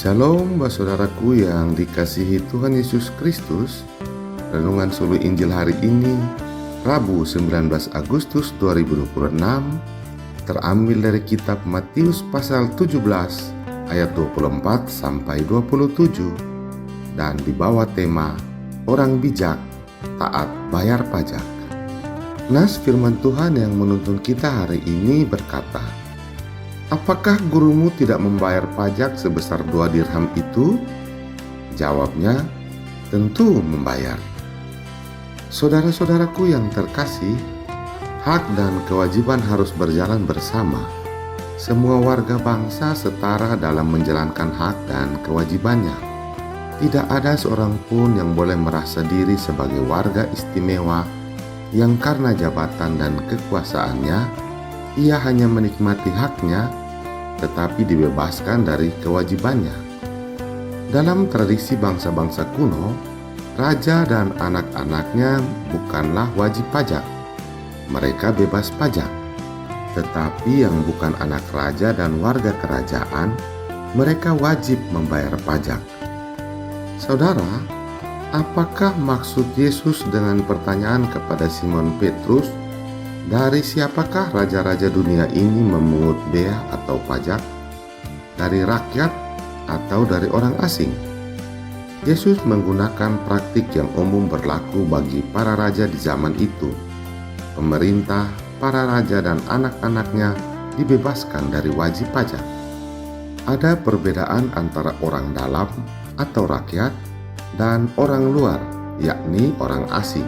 Shalom saudaraku yang dikasihi Tuhan Yesus Kristus. Renungan Sulu Injil hari ini, Rabu 19 Agustus 2026, terambil dari kitab Matius pasal 17 ayat 24 sampai 27 dan dibawa tema Orang Bijak Taat Bayar Pajak. Nas firman Tuhan yang menuntun kita hari ini berkata, "Apakah gurumu tidak membayar pajak sebesar 2 dirham itu?" Jawabnya, "Tentu membayar." Saudara-saudaraku yang terkasih, hak dan kewajiban harus berjalan bersama. Semua warga bangsa setara dalam menjalankan hak dan kewajibannya. Tidak ada seorang pun yang boleh merasa diri sebagai warga istimewa yang karena jabatan dan kekuasaannya, ia hanya menikmati haknya tetapi dibebaskan dari kewajibannya. Dalam tradisi bangsa-bangsa kuno, raja dan anak-anaknya bukanlah wajib pajak. Mereka bebas pajak. Tetapi yang bukan anak raja dan warga kerajaan, mereka wajib membayar pajak. Saudara, apakah maksud Yesus dengan pertanyaan kepada Simon Petrus, "Dari siapakah raja-raja dunia ini memungut bea atau pajak? Dari rakyat atau dari orang asing?" Yesus menggunakan praktik yang umum berlaku bagi para raja di zaman itu. Pemerintah, para raja dan anak-anaknya dibebaskan dari wajib pajak. Ada perbedaan antara orang dalam atau rakyat dan orang luar, yakni orang asing,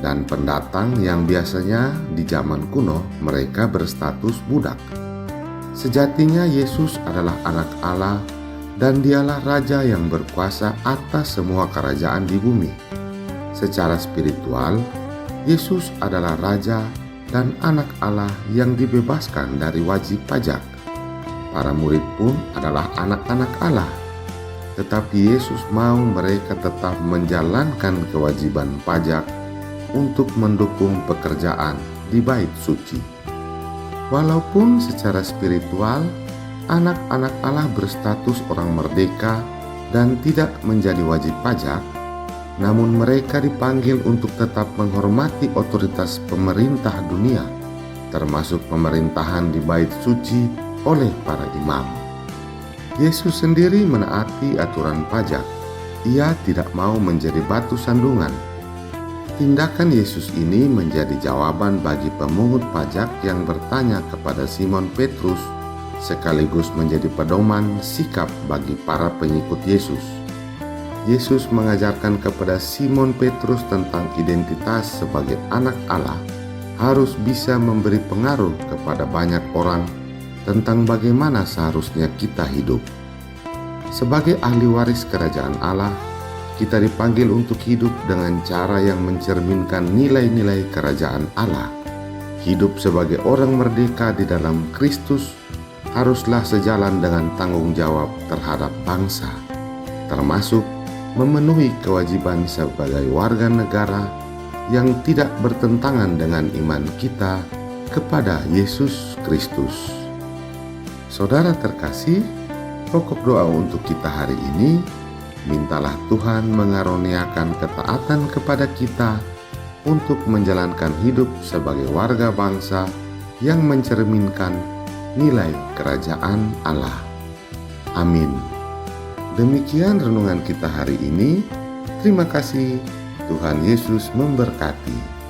dan pendatang yang biasanya di zaman kuno mereka berstatus budak. Sejatinya Yesus adalah anak Allah dan dialah raja yang berkuasa atas semua kerajaan di bumi. Secara spiritual, Yesus adalah raja dan anak Allah yang dibebaskan dari wajib pajak. Para murid pun adalah anak-anak Allah. Tetapi Yesus mau mereka tetap menjalankan kewajiban pajak untuk mendukung pekerjaan di bait suci. Walaupun secara spiritual anak-anak Allah berstatus orang merdeka dan tidak menjadi wajib pajak, namun mereka dipanggil untuk tetap menghormati otoritas pemerintah dunia, termasuk pemerintahan di bait suci oleh para imam. Yesus sendiri menaati aturan pajak. Ia tidak mau menjadi batu sandungan. Tindakan Yesus ini menjadi jawaban bagi pemungut pajak yang bertanya kepada Simon Petrus, sekaligus menjadi pedoman sikap bagi para pengikut Yesus. Yesus mengajarkan kepada Simon Petrus tentang identitas sebagai anak Allah, harus bisa memberi pengaruh kepada banyak orang tentang bagaimana seharusnya kita hidup. Sebagai ahli waris kerajaan Allah, kita dipanggil untuk hidup dengan cara yang mencerminkan nilai-nilai kerajaan Allah. Hidup sebagai orang merdeka di dalam Kristus haruslah sejalan dengan tanggung jawab terhadap bangsa, termasuk memenuhi kewajiban sebagai warga negara yang tidak bertentangan dengan iman kita kepada Yesus Kristus. Saudara terkasih, pokok doa untuk kita hari ini, mintalah Tuhan mengaruniakan ketaatan kepada kita untuk menjalankan hidup sebagai warga bangsa yang mencerminkan nilai kerajaan Allah. Amin. Demikian renungan kita hari ini. Terima kasih. Tuhan Yesus memberkati.